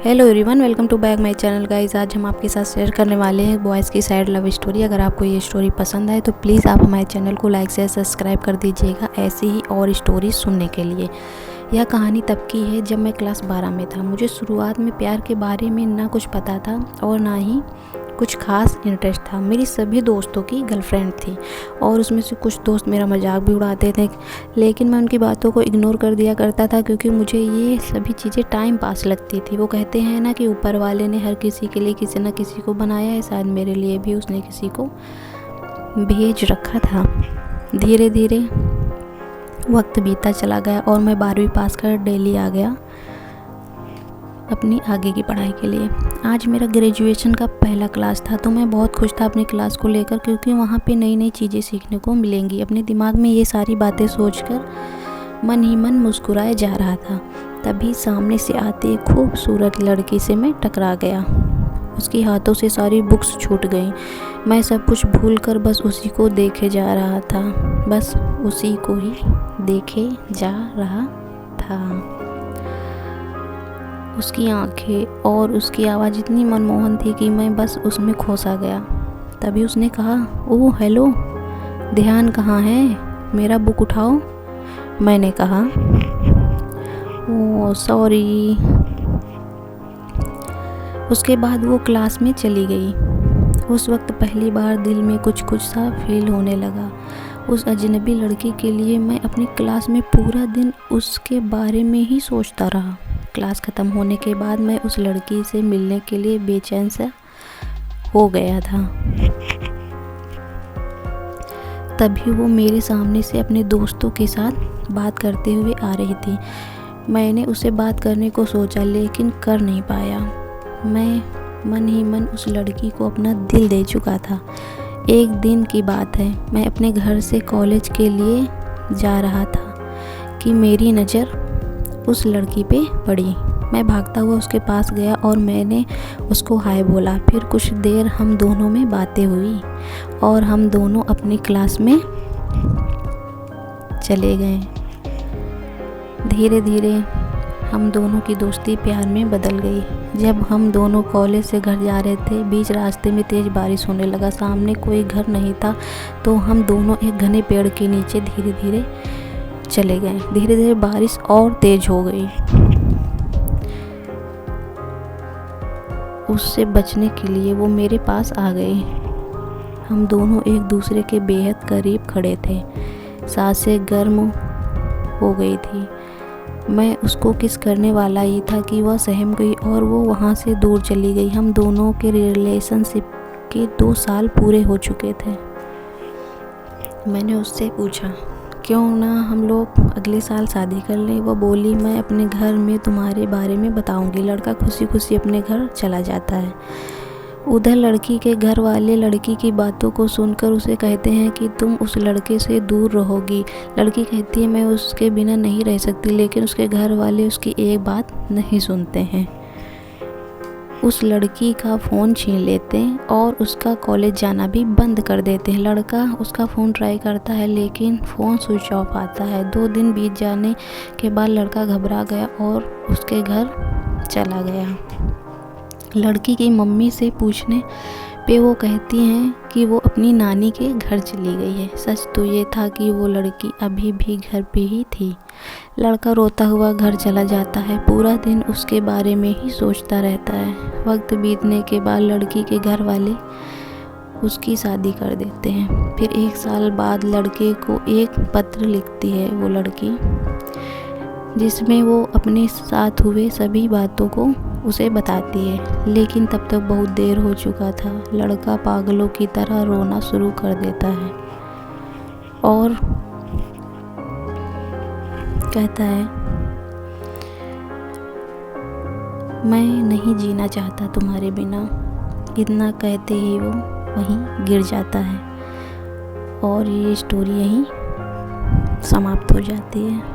Hello everyone, welcome to back my channel guys. आज हम आपके साथ शेयर करने वाले हैं बॉयज़ की सैड लव स्टोरी। अगर आपको ये स्टोरी पसंद आए तो प्लीज़ आप हमारे चैनल को लाइक शेयर सब्सक्राइब कर दीजिएगा ऐसी ही और स्टोरी सुनने के लिए। यह कहानी तब की है जब मैं क्लास 12 में था। मुझे शुरुआत में प्यार के बारे में ना कुछ पता था और ना ही कुछ खास इंटरेस्ट था। मेरी सभी दोस्तों की गर्लफ्रेंड थी और उसमें से कुछ दोस्त मेरा मजाक भी उड़ाते थे, लेकिन मैं उनकी बातों को इग्नोर कर दिया करता था क्योंकि मुझे ये सभी चीज़ें टाइम पास लगती थी। वो कहते हैं ना कि ऊपर वाले ने हर किसी के लिए किसी न किसी को बनाया है, शायद मेरे लिए भी उसने किसी को भेज रखा था। धीरे धीरे वक्त बीता चला गया और मैं 12वीं पास कर दिल्ली आ गया अपनी आगे की पढ़ाई के लिए। आज मेरा ग्रेजुएशन का पहला क्लास था तो मैं बहुत खुश था अपनी क्लास को लेकर, क्योंकि वहाँ पे नई नई चीज़ें सीखने को मिलेंगी। अपने दिमाग में ये सारी बातें सोचकर मन ही मन मुस्कुराए जा रहा था। तभी सामने से आते एक खूबसूरत लड़की से मैं टकरा गया। उसके हाथों से सारी बुक्स छूट गईं। मैं सब कुछ भूल कर बस उसी को देखे जा रहा था, बस उसी को ही देखे जा रहा था। उसकी आंखें और उसकी आवाज़ इतनी मनमोहन थी कि मैं बस उसमें खोसा गया। तभी उसने कहा, ओह हेलो, ध्यान कहाँ है, मेरा बुक उठाओ। मैंने कहा, ओह सॉरी। उसके बाद वो क्लास में चली गई। उस वक्त पहली बार दिल में कुछ कुछ सा फील होने लगा। उस अजनबी लड़की के लिए मैं अपनी क्लास में पूरा दिन उसके बारे में ही सोचता रहा। क्लास ख़त्म होने के बाद मैं उस लड़की से मिलने के लिए बेचैन सा हो गया था। तभी वो मेरे सामने से अपने दोस्तों के साथ बात करते हुए आ रही थी। मैंने उसे बात करने को सोचा लेकिन कर नहीं पाया। मैं मन ही मन उस लड़की को अपना दिल दे चुका था। एक दिन की बात है, मैं अपने घर से कॉलेज के लिए जा रहा था कि मेरी नज़र उस लड़की पे पड़ी। मैं भागता हुआ उसके पास गया और मैंने उसको हाय बोला। फिर कुछ देर हम दोनों में बातें हुई और हम दोनों अपनी क्लास में चले गए। धीरे धीरे हम दोनों की दोस्ती प्यार में बदल गई। जब हम दोनों कॉलेज से घर जा रहे थे, बीच रास्ते में तेज़ बारिश होने लगा। सामने कोई घर नहीं था तो हम दोनों एक घने पेड़ के नीचे धीरे धीरे चले गए। धीरे धीरे बारिश और तेज हो गई। उससे बचने के लिए वो मेरे पास आ गई। हम दोनों एक दूसरे के बेहद करीब खड़े थे। सांसें गर्म हो गई थी। मैं उसको किस करने वाला ही था कि वह सहम गई और वो वहाँ से दूर चली गई। हम दोनों के रिलेशनशिप के 2 साल पूरे हो चुके थे। मैंने उससे पूछा, क्यों ना हम लोग अगले साल शादी कर लें। वो बोली, मैं अपने घर में तुम्हारे बारे में बताऊंगी। लड़का खुशी खुशी अपने घर चला जाता है। उधर लड़की के घर वाले लड़की की बातों को सुनकर उसे कहते हैं कि तुम उस लड़के से दूर रहोगी। लड़की कहती है, मैं उसके बिना नहीं रह सकती, लेकिन उसके घर वाले उसकी एक बात नहीं सुनते हैं। उस लड़की का फ़ोन छीन लेते हैं और उसका कॉलेज जाना भी बंद कर देते हैं। लड़का उसका फ़ोन ट्राई करता है लेकिन फ़ोन स्विच ऑफ आता है। 2 दिन बीत जाने के बाद लड़का घबरा गया और उसके घर चला गया। लड़की की मम्मी से पूछने पे वो कहती हैं कि वो अपनी नानी के घर चली गई है। सच तो ये था कि वो लड़की अभी भी घर पे ही थी। लड़का रोता हुआ घर चला जाता है। पूरा दिन उसके बारे में ही सोचता रहता है। वक्त बीतने के बाद लड़की के घर वाले उसकी शादी कर देते हैं। फिर 1 साल बाद लड़के को एक पत्र लिखती है वो लड़की, जिसमें वो अपने साथ हुए सभी बातों को उसे बताती है। लेकिन तब तक बहुत देर हो चुका था। लड़का पागलों की तरह रोना शुरू कर देता है और कहता है, मैं नहीं जीना चाहता तुम्हारे बिना। इतना कहते ही वो वहीं गिर जाता है और ये स्टोरी यहीं समाप्त हो जाती है।